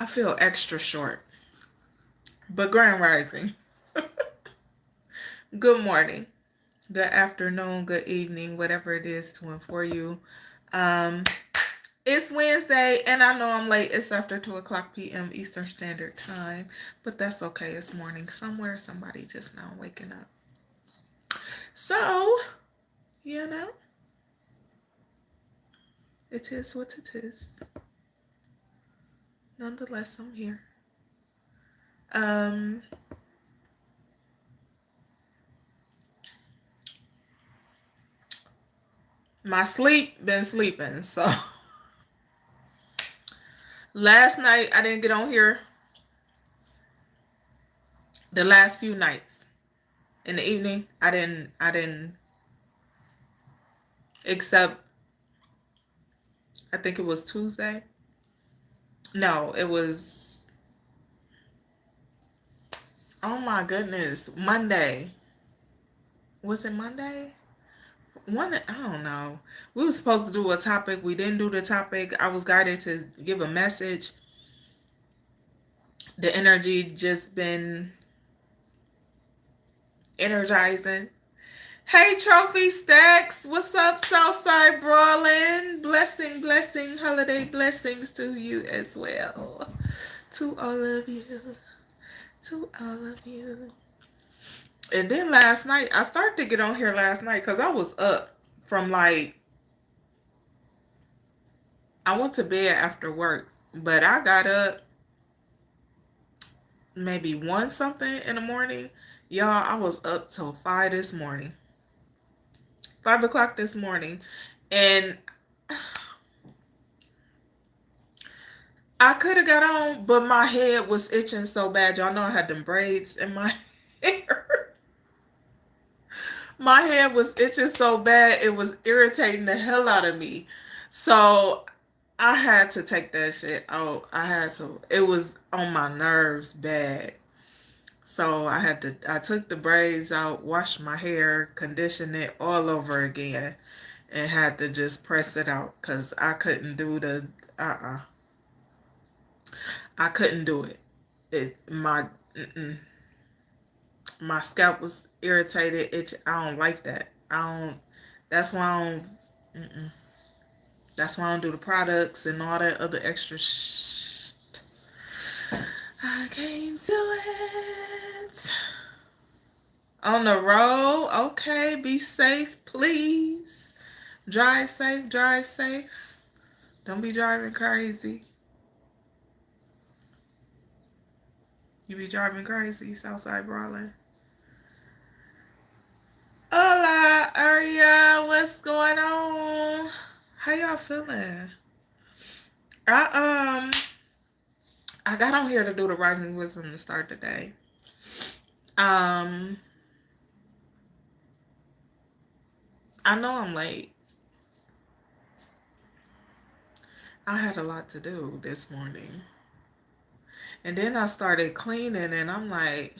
I feel extra short. But Grand Rising. Good morning, good afternoon, good evening, whatever it is to and for you. Um, it's Wednesday, and I know I'm late. It's after 2 o'clock p.m. Eastern Standard Time, but that's okay. It's morning somewhere. Somebody just now waking up. So, you know, it is what it is. Nonetheless, I'm here. Um, my sleep been sleeping, so last night I didn't get on here. The last few nights in the evening, I didn't except I think it was Tuesday. No, it was, oh my goodness, Monday. Was it Monday? I don't know. We were supposed to do a topic. We didn't do the topic. I was guided to give a message. The energy just been energizing. Hey, Trophy Stacks. What's up, Southside Brawling? Blessing, holiday blessings to you as well. To all of you. To all of you. And then last night, I started to get on here last night because I was up from I went to bed after work, but I got up maybe 1 something in the morning. Y'all, I was up till 5 this morning. 5 o'clock this morning. And I could have got on, but my head was itching so bad. Y'all know I had them braids in my hair. My head was itching so bad, it was irritating the hell out of me. So I had to take that shit out. I had to. It was on my nerves bad. So I took the braids out, washed my hair, conditioned it all over again, and had to just press it out because I couldn't do the, I couldn't do it. My scalp was irritated. I don't like that. That's why I don't, that's why I don't do the products and all that other extra shit. I can't do it. On the road, okay, be safe, please. Drive safe, drive safe. Don't be driving crazy. You be driving crazy, Southside Brawling. Hola, Aria, what's going on? How y'all feeling? I got on here to do the Rising Wisdom to start the day. I know I'm late. I had a lot to do this morning. And then I started cleaning and I'm like,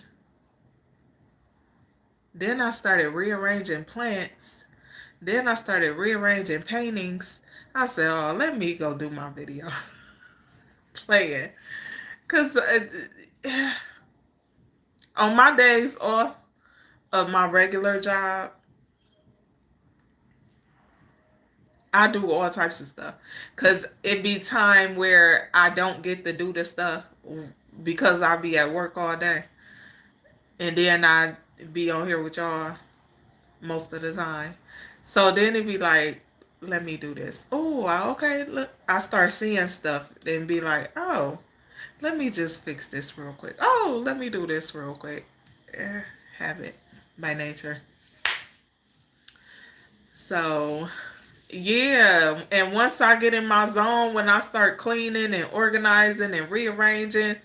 then I started rearranging plants. Then I started rearranging paintings. I said, oh, let me go do my video. Playing. Because on my days off of my regular job, I do all types of stuff. Because it be time where I don't get to do the stuff because I be at work all day. And then I be on here with y'all most of the time. So then it be like, let me do this. Oh, okay. Look, I start seeing stuff and be like, oh, let me just fix this real quick. Oh, let me do this real quick. Habit by nature. So, yeah. And once I get in my zone, when I start cleaning and organizing and rearranging,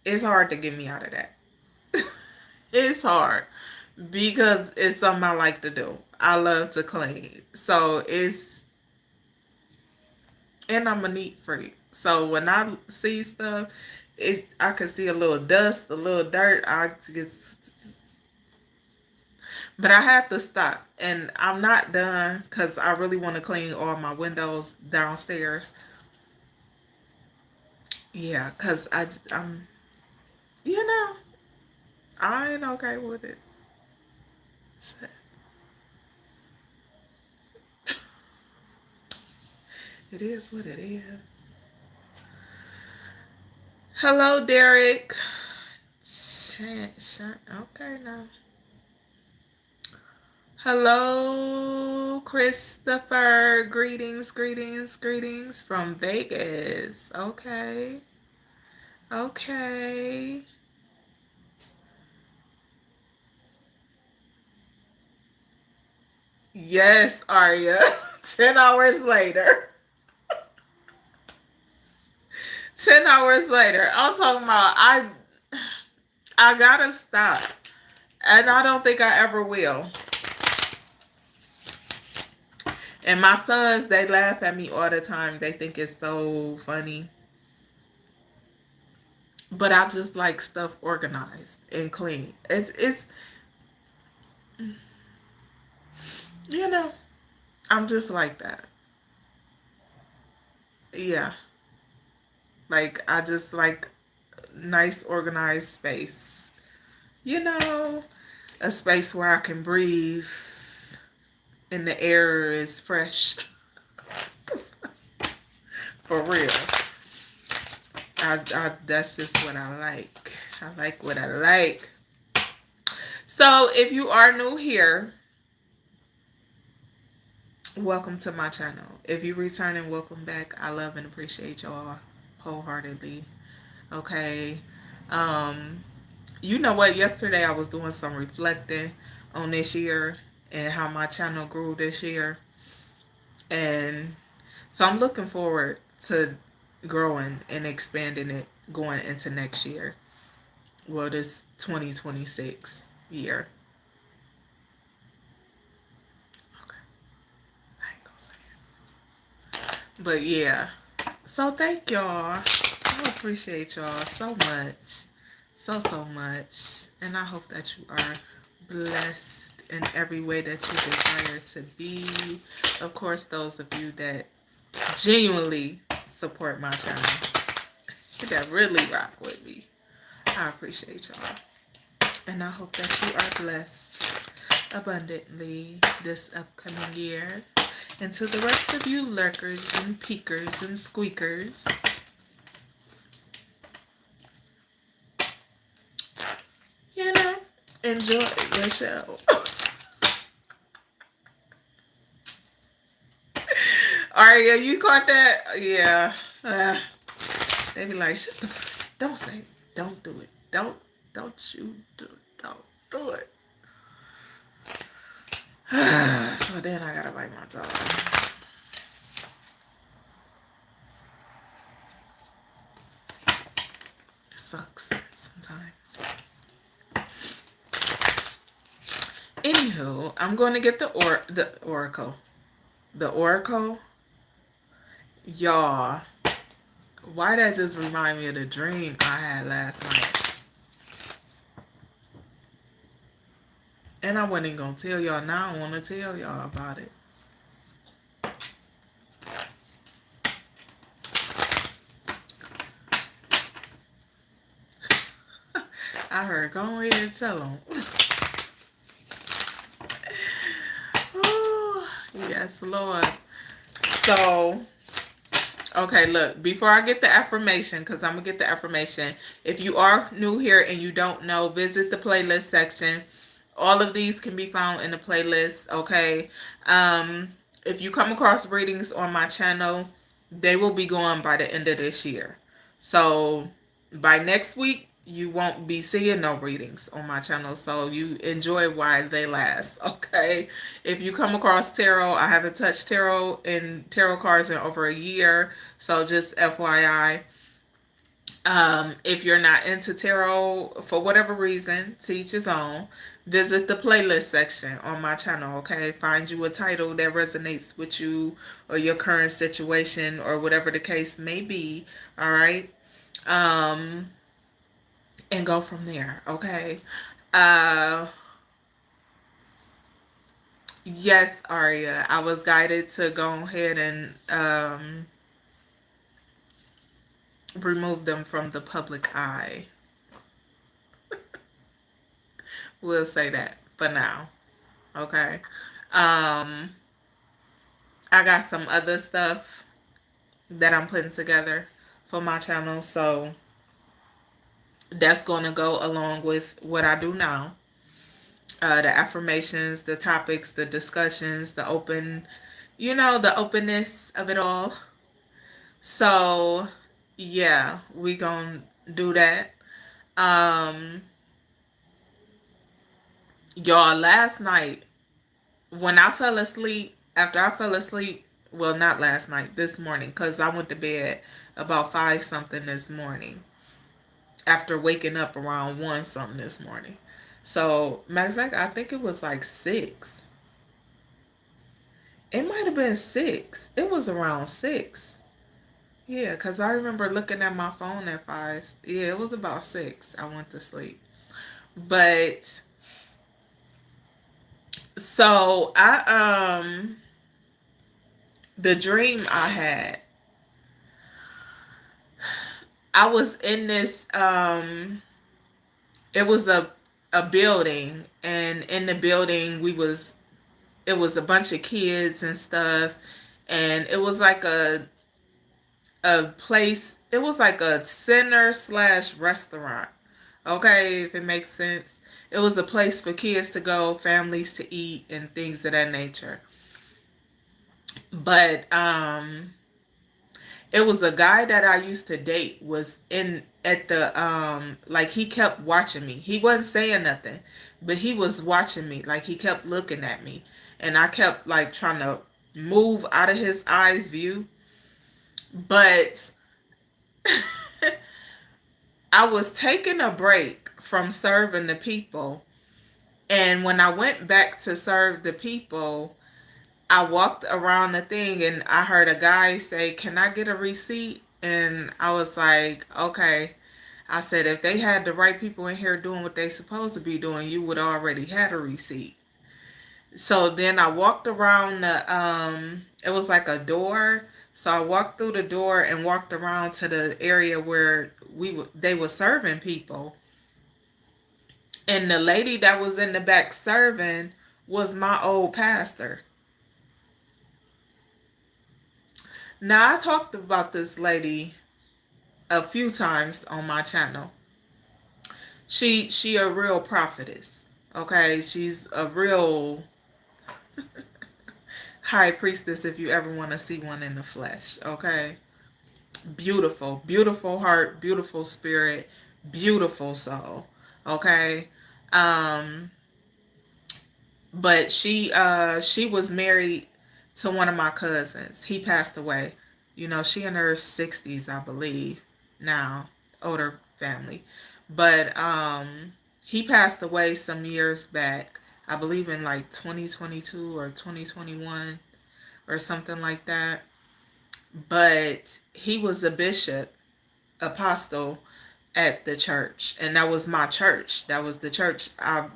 it's hard to get me out of that. It's hard because it's something I like to do. I love to clean. So and I'm a neat freak. So when I see stuff, I can see a little dust, a little dirt. But I have to stop. And I'm not done because I really want to clean all my windows downstairs. Yeah, cause you know, I ain't okay with it. Shit. It is what it is. Hello, Derek. Okay, now. Hello, Christopher. Greetings, greetings, greetings from Vegas. Okay. Okay. Yes, Arya. 10 hours later. 10 hours later. I'm talking about I gotta stop. And I don't think I ever will. And my sons, they laugh at me all the time. They think it's so funny. But I just like stuff organized and clean. It's you know, I'm just like that. Yeah. Like I just like nice organized space. You know, a space where I can breathe and the air is fresh. For real. That's just what I like. I like what I like. So if you are new here, welcome to my channel. If you return and welcome back, I love and appreciate y'all wholeheartedly. Okay. Um, you know what? Yesterday I was doing some reflecting on this year and how my channel grew this year. And so I'm looking forward to growing and expanding it going into next year. Well, this 2026 year. Okay. I ain't gonna say it. But yeah. So thank y'all. I appreciate y'all so much. So much. And I hope that you are blessed in every way that you desire to be. Of course, those of you that genuinely support my channel, that really rock with me, I appreciate y'all. And I hope that you are blessed abundantly this upcoming year. And to the rest of you lurkers and peekers and squeakers, you know, enjoy your show. Aria, you caught that? Yeah. They be like, don't say it. Don't do it. Don't you don't do it. So then I gotta bite my tongue. It sucks sometimes. Anywho, I'm going to get the oracle. The oracle. Y'all, why that just remind me of the dream I had last night. And I wasn't gonna tell y'all. Now I want to tell y'all about it. I heard, go ahead and tell them. Oh, yes, Lord. So, okay, look, before I get the affirmation, because I'm going to get the affirmation. If you are new here and you don't know, visit the playlist section. All of these can be found in the playlist, okay? If you come across readings on my channel, they will be gone by the end of this year. So by next week, you won't be seeing no readings on my channel. So you enjoy while they last, okay? If you come across tarot, I haven't touched tarot and tarot cards in over a year. So just FYI. If you're not into tarot for whatever reason, to each his own, visit the playlist section on my channel, okay? Find you a title that resonates with you or your current situation or whatever the case may be, all right? And go from there, okay? Yes, Aria, I was guided to go ahead and remove them from the public eye. We'll say that for now. Okay. Um, I got some other stuff that I'm putting together for my channel, so that's going to go along with what I do now. The affirmations, the topics, the discussions, the open, the openness of it all. So, yeah, we gonna do that. Um, y'all, last night when I fell asleep, after I fell asleep, well, not last night, this morning, because I went to bed about 5 something this morning after waking up around 1 something this morning. So, matter of fact, I think it was like 6. It might have been 6. It was around 6. Yeah, because I remember looking at my phone at 5. Yeah, it was about 6. I went to sleep. But, so, the dream I had, I was in this, it was a building, and in the building it was a bunch of kids and stuff, and it was like a place, it was like a center slash restaurant. Okay, if it makes sense. It was a place for kids to go, families to eat, and things of that nature. But it was a guy that I used to date was in at the like he kept watching me. He wasn't saying nothing, but he was watching me. Like he kept looking at me, and I kept like trying to move out of his eyes view. But I was taking a break from serving the people, and when I went back to serve the people, I walked around the thing and I heard a guy say, "Can I get a receipt?" And I was like, "Okay." I said, "If they had the right people in here doing what they supposed to be doing, you would already had a receipt." So then I walked around it was like a door. So I walked through the door and walked around to the area where they were serving people. And the lady that was in the back serving was my old pastor. Now I talked about this lady a few times on my channel. She a real prophetess. Okay, she's a real high priestess if you ever want to see one in the flesh. Okay, beautiful, beautiful heart, beautiful spirit, beautiful soul. Okay, um, but she was married to one of my cousins. He passed away. She in her 60s, I believe, now, older family. But he passed away some years back. I believe in like 2022 or 2021 or something like that. But he was a bishop, apostle at the church, and that was my church. That was the church,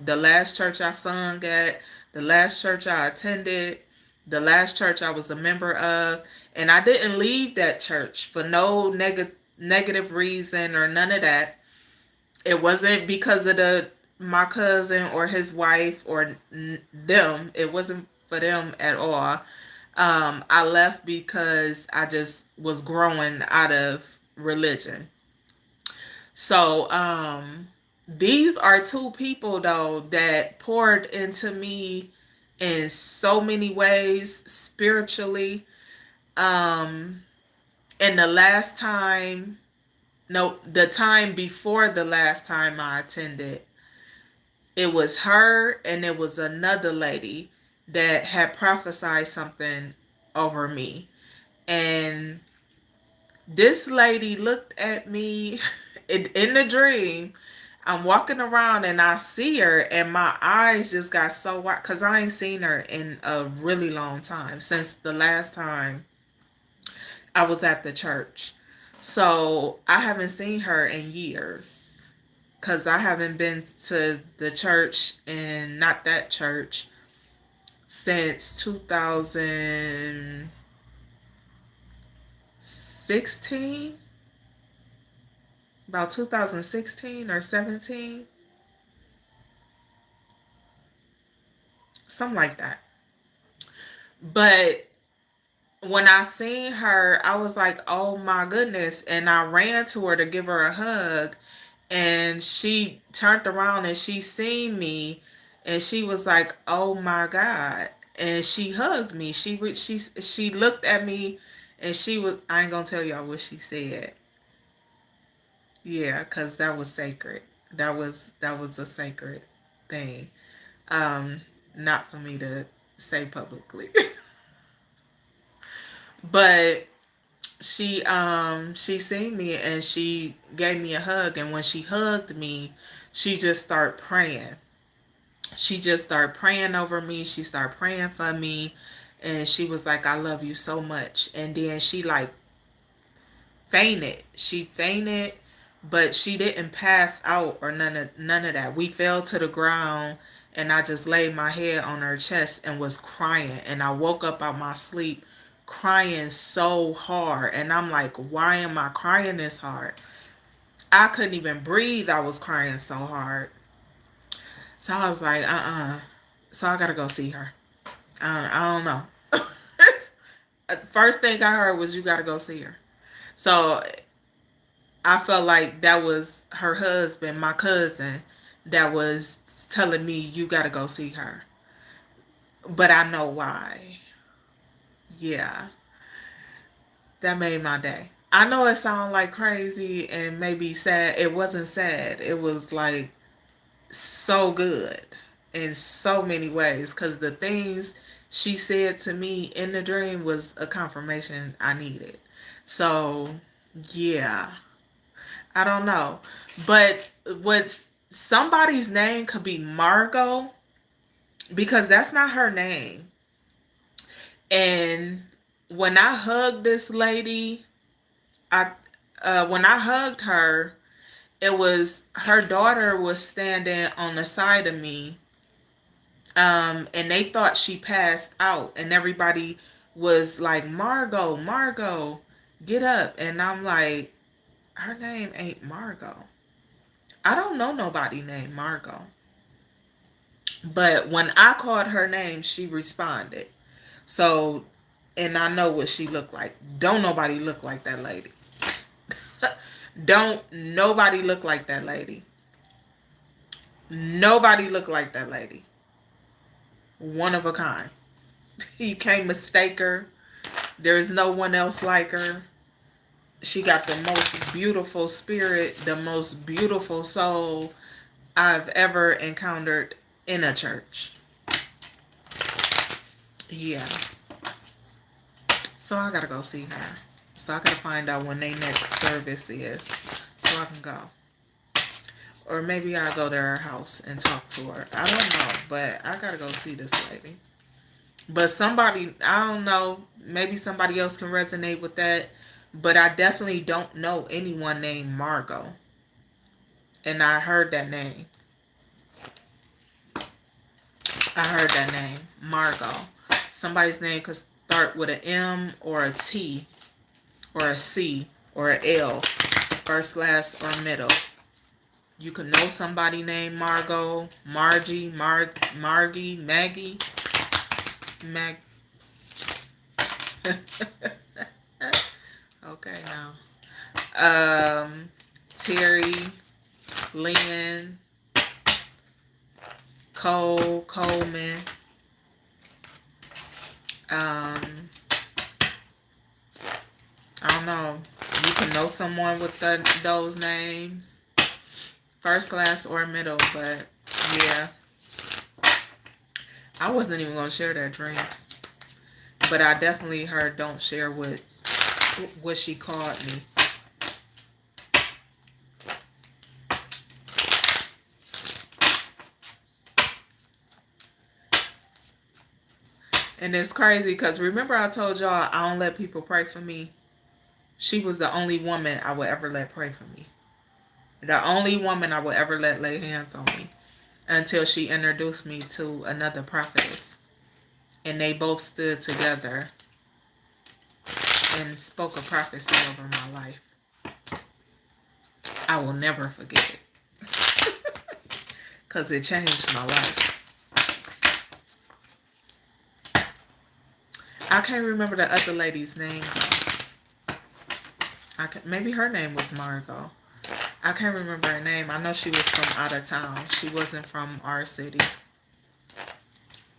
the last church I sung at, the last church I attended, the last church I was a member of. And I didn't leave that church for no negative reason or none of that. It wasn't because of my cousin or his wife or them. It wasn't for them at all. I left because I just was growing out of religion. So, these are two people though that poured into me in so many ways spiritually. Um, and the time before the last time I attended, it was her and it was another lady that had prophesied something over me. And this lady looked at me in the dream. I'm walking around and I see her and my eyes just got so wide because I ain't seen her in a really long time, since the last time I was at the church. So I haven't seen her in years because I haven't been to the church, and not that church, since 2016. about 2016 or 17, something like that. But when I seen her, I was like, oh my goodness. And I ran to her to give her a hug. And she turned around and she seen me. And she was like, oh my God. And she hugged me. She looked at me and she was, I ain't gonna tell y'all what she said. Yeah, because that was sacred. That was a sacred thing. Um, Not for me to say publicly. But she seen me and she gave me a hug, and when she hugged me, she just started praying. She just started praying over me. She started praying for me, and she was like, I love you so much. And then she like fainted. She fainted, but she didn't pass out or none of that. We fell to the ground and I just laid my head on her chest and was crying. And I woke up out my sleep crying so hard. And I'm like, why am I crying this hard? I couldn't even breathe. I was crying so hard. So I was like, So I gotta go see her. I don't know. First thing I heard was, you gotta go see her. So I felt like that was her husband, my cousin, that was telling me, you gotta go see her. But I know why. Yeah, that made my day. I know it sounds like crazy and maybe sad. It wasn't sad. It was like so good in so many ways, because the things she said to me in the dream was a confirmation I needed. So, yeah. I don't know. But what's somebody's name could be Margot, because that's not her name. And when I hugged this lady, I when I hugged her, it was her daughter was standing on the side of me. And they thought she passed out, and everybody was like, Margot, Margot, get up. And I'm like, her name ain't Margot. I don't know nobody named Margot. But when I called her name, she responded. So, and I know what she looked like. Don't nobody look like that lady. Don't nobody look like that lady. Nobody look like that lady. One of a kind. You can't mistake her. There's no one else like her. She got the most beautiful spirit, the most beautiful soul I've ever encountered in a church. Yeah. So I gotta go see her. So I gotta find out when their next service is, so I can go. Or maybe I'll go to her house and talk to her. I don't know, but I gotta go see this lady. But somebody, I don't know, maybe somebody else can resonate with that. But I definitely don't know anyone named Margot. And I heard that name. I heard that name, Margot. Somebody's name could start with an M or a T or a C or an L, first, last, or middle. You could know somebody named Margot, Margie, Margie, Maggie, Mag. Okay, now. Terry, Lynn, Cole, Coleman. I don't know. You can know someone with those names, first, class, or middle. But yeah, I wasn't even gonna share that dream. But I definitely heard don't share what she called me. And it's crazy because remember I told y'all I don't let people pray for me. She was the only woman I would ever let pray for me. The only woman I would ever let lay hands on me, until she introduced me to another prophetess. And they both stood together and spoke a prophecy over my life. I will never forget it. Because it changed my life. I can't remember the other lady's name, though. Maybe her name was Margot. I can't remember her name. I know she was from out of town. She wasn't from our city.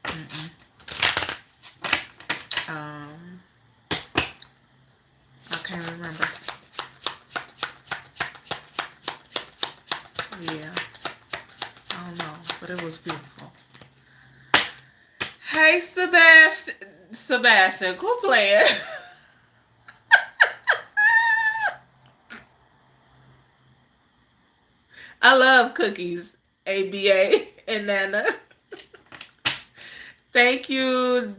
I can't remember. Yeah. I don't know. But it was beautiful. Hey, Sebastian, quit playing. I love cookies, ABA and Nana. Thank you,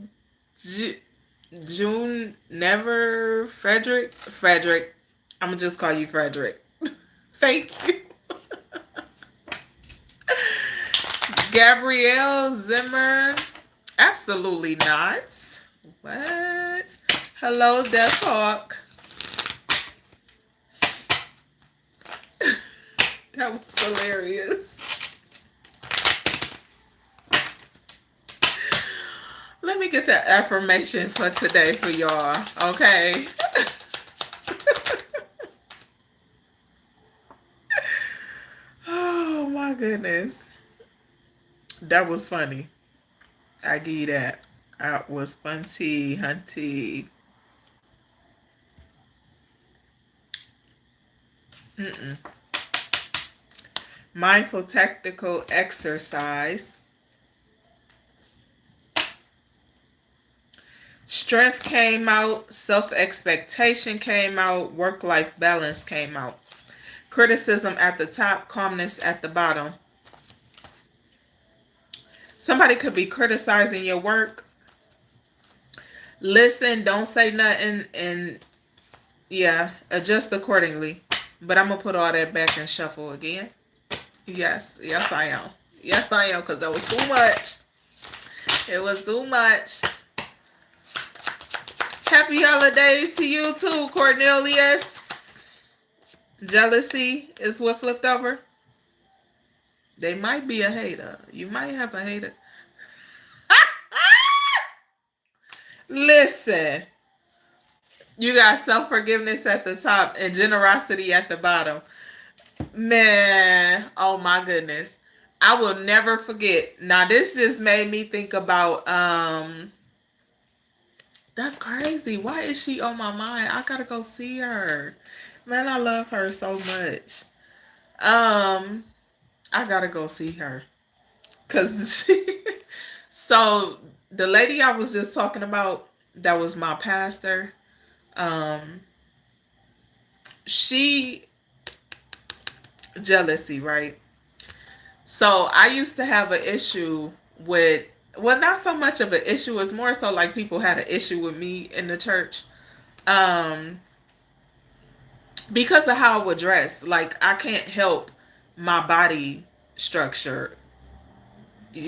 June Never Frederick. I'm gonna just call you Frederick. Thank you. Gabrielle Zimmer. Absolutely not. What? Hello, Death Hawk. That was hilarious. Let me get that affirmation for today for y'all, okay? Oh my goodness. That was funny. I give you that. That was funty, hunty. Mindful tactical exercise. Strength came out. Self-expectation came out. Work-life balance came out. Criticism at the top. Calmness at the bottom. Somebody could be criticizing your work. Listen, don't say nothing, and yeah, adjust accordingly. But I'm going to put all that back and shuffle again. Yes, I am. Yes, I am, because that was too much. It was too much. Happy holidays to you too, Cornelius. Jealousy is what flipped over. They might be a hater. You might have a hater. Listen. You got self-forgiveness at the top and generosity at the bottom. Man, oh my goodness. I will never forget. Now, this just made me think about, that's crazy. Why is she on my mind? I gotta go see her. Man, I love her so much. I gotta go see her. Cause so the lady I was just talking about, that was my pastor. She jealousy, right? So I used to have an issue with, well, not so much of an issue, it's more so like people had an issue with me in the church. Because of how I would dress. Like, I can't help my body structure, and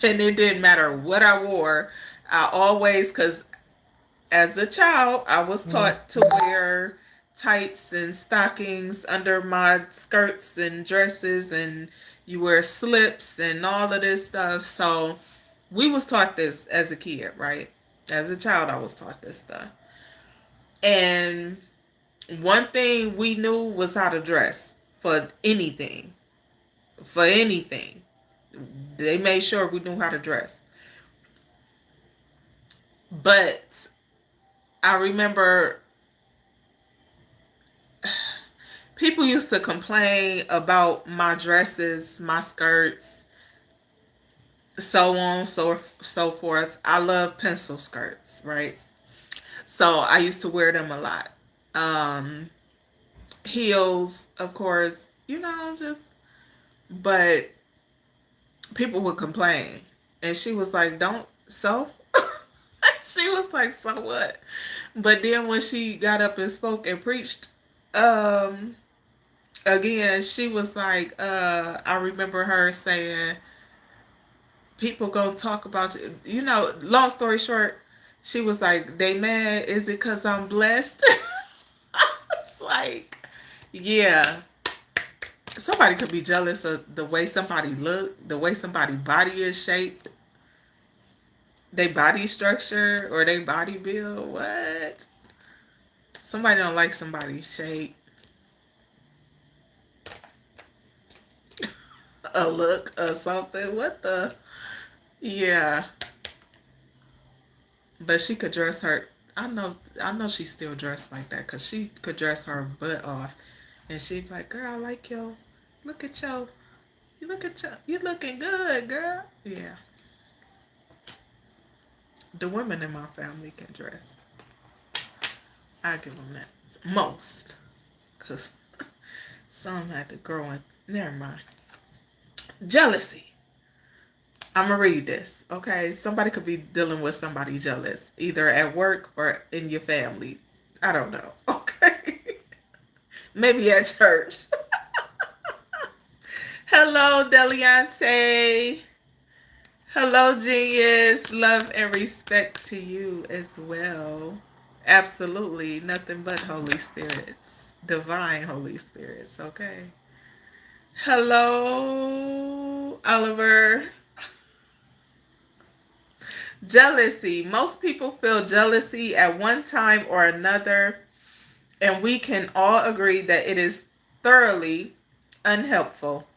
it didn't matter what I wore. I always, because as a child, I was taught to wear tights and stockings under my skirts and dresses, and you wear slips and all of this stuff. So we was taught this as a kid, right? As a child, I was taught this stuff. And one thing we knew was how to dress for anything. For anything. They made sure we knew how to dress. But I remember people used to complain about my dresses, my skirts, so on, so forth. I love pencil skirts, right? So I used to wear them a lot. Heels, of course, but people would complain. And she was like, don't, so? She was like, so what? But then when she got up and spoke and preached, again, she was like, I remember her saying, people gonna talk about you. Long story short, she was like, they mad, is it because I'm blessed? I was like, yeah. Somebody could be jealous of the way somebody look, the way somebody body is shaped, their body structure, or their body build. What? Somebody don't like somebody's shape, a look, or something. What the? Yeah. But she could dress her. I know she's still dressed like that because she could dress her butt off, and she'd be like, "Girl, I like yo. Look at yo. You looking good, girl." Yeah. The women in my family can dress. I give them that most, cause some had to grow in. Never mind. Jealousy. I'm gonna read this. Okay, somebody could be dealing with somebody jealous, either at work or in your family. I don't know. Okay. Maybe at church. Hello, Deliante. Hello, genius. Love and respect to you as well. Absolutely. Nothing but Holy Spirits. Divine Holy Spirits. Okay. Hello, Oliver. Jealousy. Most people feel jealousy at one time or another, and we can all agree that it is thoroughly unhelpful.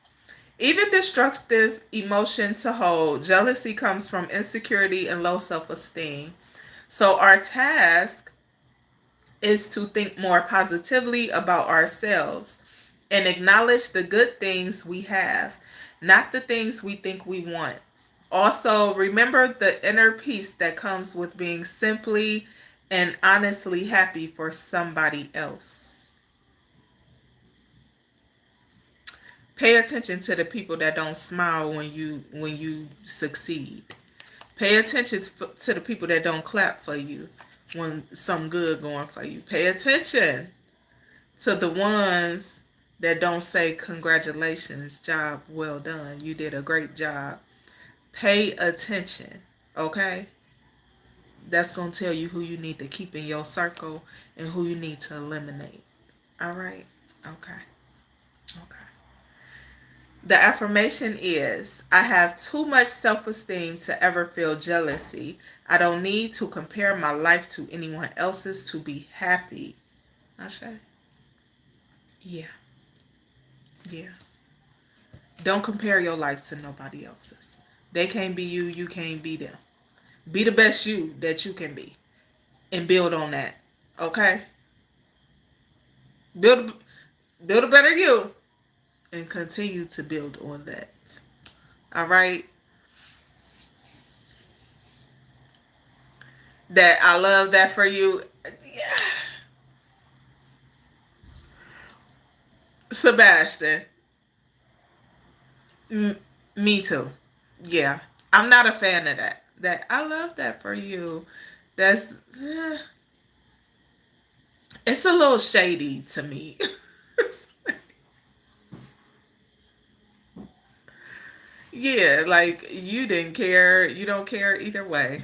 Even destructive emotion to hold, jealousy comes from insecurity and low self-esteem. So our task is to think more positively about ourselves and acknowledge the good things we have, not the things we think we want. Also, remember the inner peace that comes with being simply and honestly happy for somebody else. Pay attention to the people that don't smile when you succeed. Pay attention to the people that don't clap for you when some good going for you. Pay attention to the ones that don't say congratulations, job well done. You did a great job. Pay attention, okay? That's going to tell you who you need to keep in your circle and who you need to eliminate. All right? Okay. Okay. The affirmation is, I have too much self-esteem to ever feel jealousy. I don't need to compare my life to anyone else's to be happy. Asha? Yeah. Yeah. Don't compare your life to nobody else's. They can't be you, you can't be them. Be the best you that you can be and build on that. Okay? Build build a better you and continue to build on that. All right? That I love that for you. Yeah. Sebastian. Me too. Yeah. I'm not a fan of that. That I love that for you. That's it's a little shady to me. Yeah, like you didn't care. You don't care either way.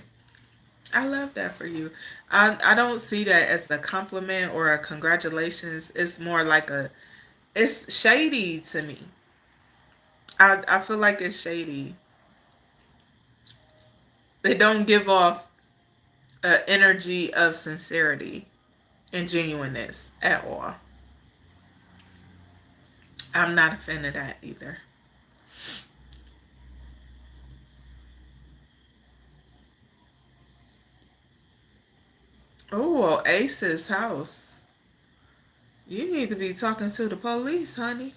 I love that for you. I don't see that as a compliment or a congratulations. It's more like it's shady to me. I feel like it's shady. It don't give off an energy of sincerity and genuineness at all. I'm not a fan of that either. Oh, Ace's house. You need to be talking to the police, honey.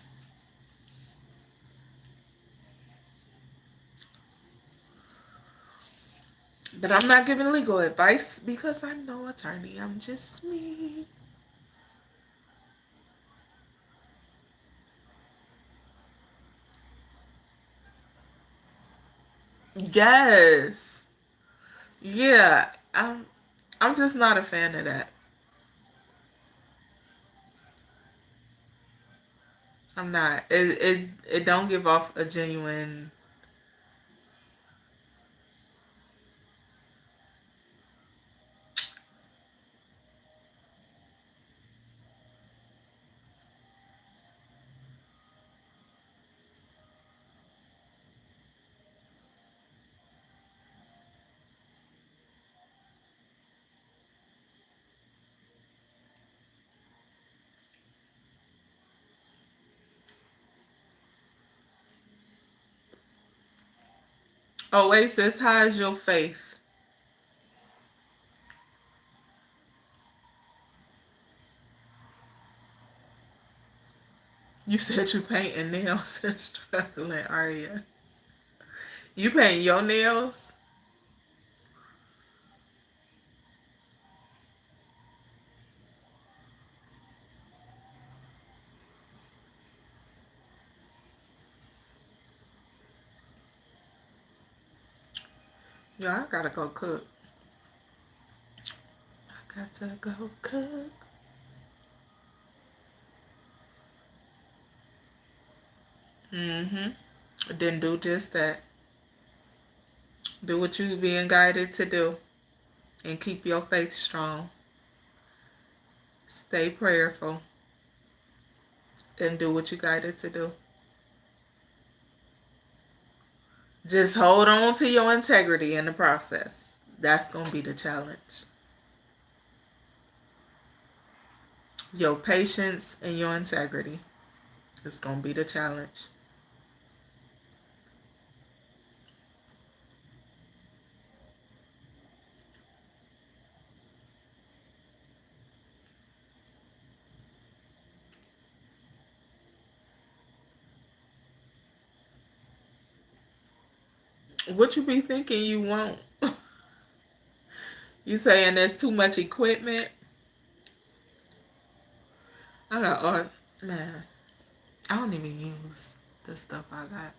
But I'm not giving legal advice because I'm no attorney. I'm just me. Yes. Yeah. I'm just not a fan of that. I'm not. It don't give off a genuine. Oasis, how is your faith? You said you painting nails and struggling, are you? You paint your nails? Yeah, I gotta go cook. I got to go cook. Then do just that. Do what you being guided to do. And keep your faith strong. Stay prayerful. And do what you guided to do. Just hold on to your integrity in the process. That's going to be the challenge. Your patience and your integrity is going to be the challenge. What you be thinking you want? You saying there's too much equipment? I got art. Man, I don't even use the stuff I got.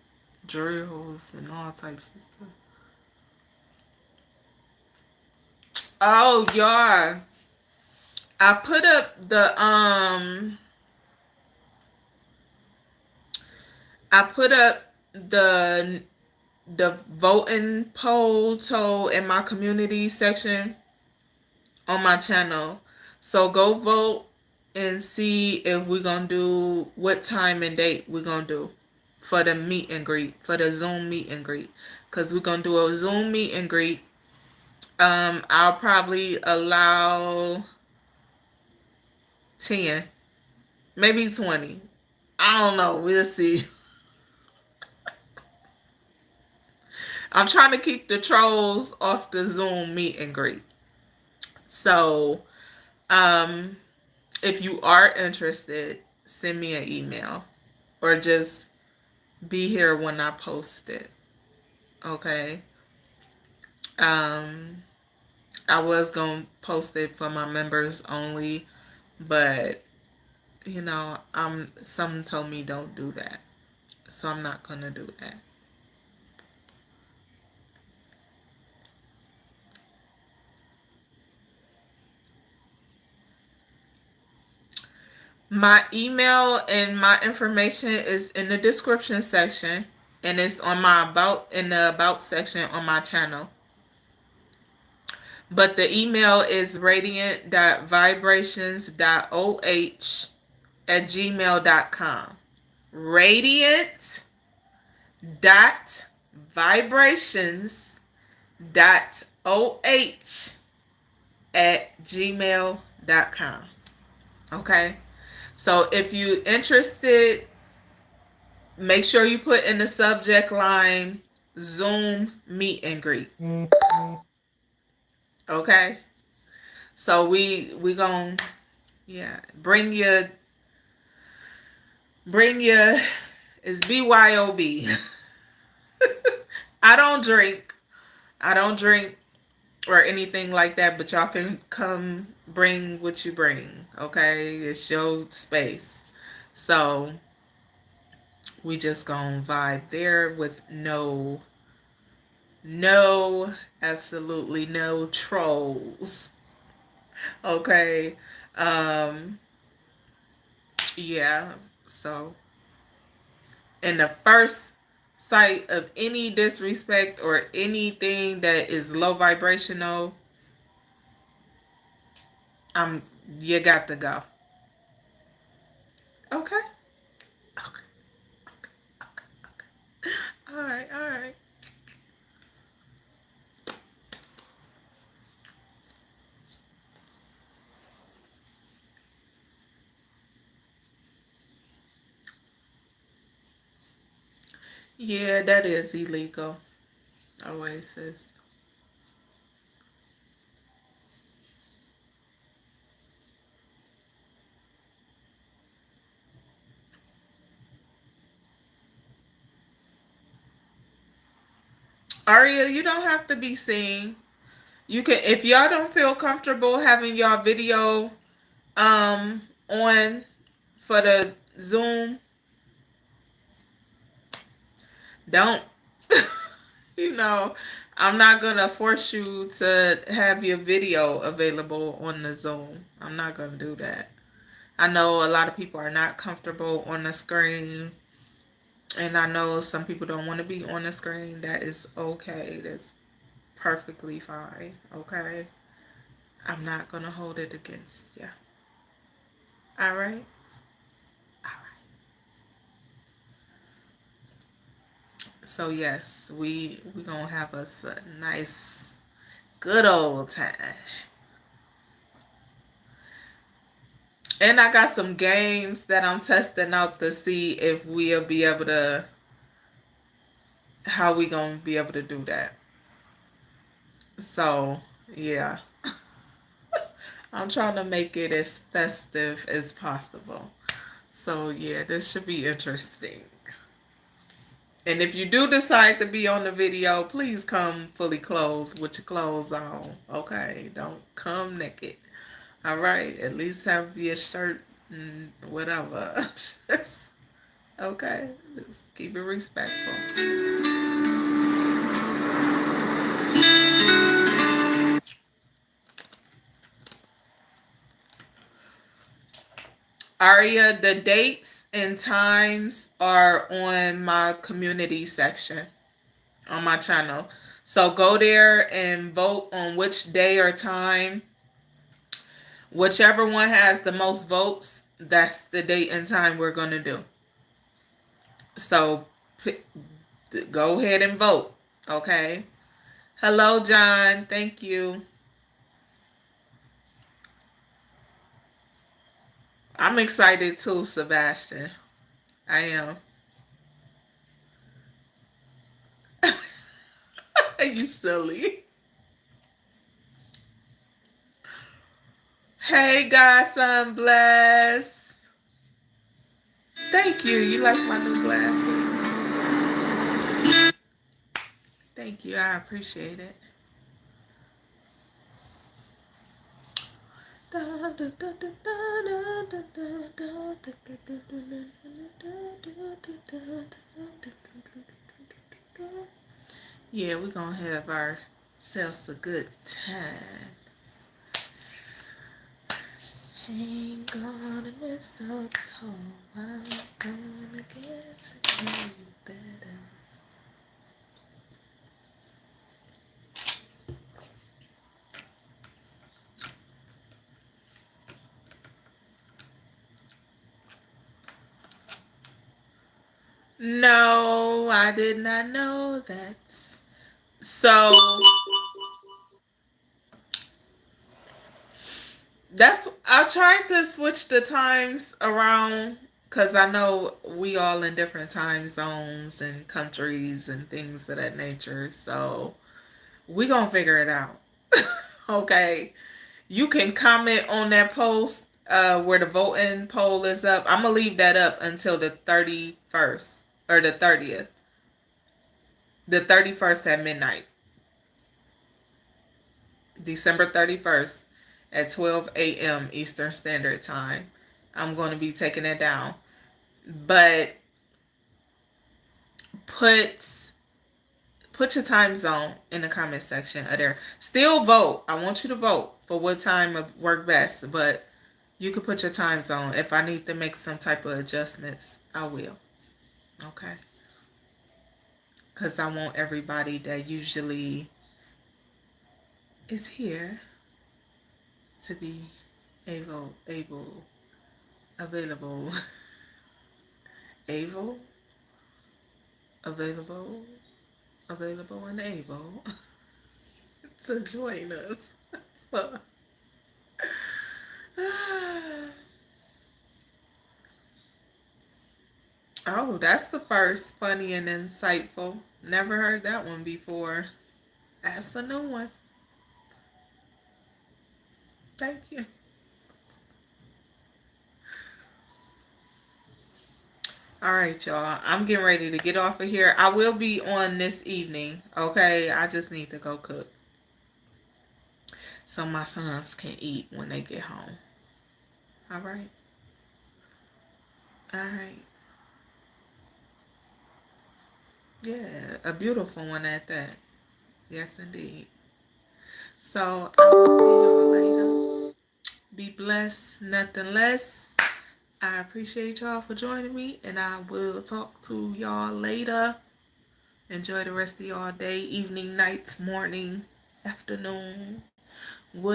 Drills and all types of stuff. Oh, y'all. I put up the voting poll in my community section on my channel. So go vote and see if we're gonna do what time and date we're gonna do for the meet and greet, for the Zoom meet and greet. Cause we're gonna do a Zoom meet and greet. I'll probably allow 10, maybe 20. I don't know. We'll see. I'm trying to keep the trolls off the Zoom meet and greet. So, if you are interested, send me an email or just be here when I post it. Okay. I was gonna post it for my members only, but someone told me don't do that. So I'm not gonna do that. My email and my information is in the description section, and it's on my about section on my channel. But the email is radiant.vibrations.oh@gmail.com. Radiant.vibrations.oh@gmail.com. Okay? So if you're interested, make sure you put in the subject line Zoom meet and greet. Okay? So we gonna bring your it's BYOB. I don't drink. I don't drink or anything like that, but y'all can come bring what you bring. Okay? It's your space. So we just gonna vibe there with absolutely no trolls. Okay. Yeah. So in the first sight of any disrespect or anything that is low vibrational, you got to go. Okay. Okay. Okay. All right. All right. Yeah, that is illegal. Oasis. Aria, you don't have to be seen. You can, if y'all don't feel comfortable having y'all video on for the Zoom, don't. You know, I'm not gonna force you to have your video available on the Zoom. I'm not gonna do that. I know a lot of people are not comfortable on the screen, and I know some people don't want to be on the screen. That is okay. That's perfectly fine. Okay, I'm not gonna hold it against you. All right. All right. So yes, we gonna have us a nice, good old time. And I got some games that I'm testing out to see if we'll be able to, how we gonna be able to do that. So yeah, I'm trying to make it as festive as possible. So yeah, this should be interesting. And if you do decide to be on the video, please come fully clothed with your clothes on. Okay, don't come naked. All right, at least have your shirt and whatever. Okay, just keep it respectful. Aria, the dates and times are on my community section on my channel. So go there and vote on which day or time. Whichever one has the most votes, that's the date and time we're going to do. So go ahead and vote. Okay. Hello, John. Thank you. I'm excited too, Sebastian. I am. You silly. Hey, Godson, bless. Thank you. You like my new glasses? Thank you. I appreciate it. Yeah, we're going to have ourselves a good time. Hang on a mistletoe, I'm gonna get to know you better. No, I did not know that. So I tried to switch the times around because I know we all in different time zones and countries and things of that nature. So we gonna figure it out. Okay. You can comment on that post where the voting poll is up. I'm gonna leave that up until the 31st or the 30th. The 31st at midnight. December 31st at 12 a.m. Eastern Standard Time. I'm going to be taking it down. But put your time zone in the comment section of there. Still vote. I want you to vote for what time would work best, but you can put your time zone. If I need to make some type of adjustments, I will. Okay? Because I want everybody that usually is here to be available, able, available and able to join us. Oh, that's the first funny and insightful. Never heard that one before. That's a new one. Thank you. All right, y'all. I'm getting ready to get off of here. I will be on this evening. Okay. I just need to go cook so my sons can eat when they get home. All right. All right. Yeah. A beautiful one at that. Yes, indeed. So I will see y'all later. Be blessed, nothing less. I appreciate y'all for joining me, and I will talk to y'all later. Enjoy the rest of y'all day, evening, night, morning, afternoon, whatever.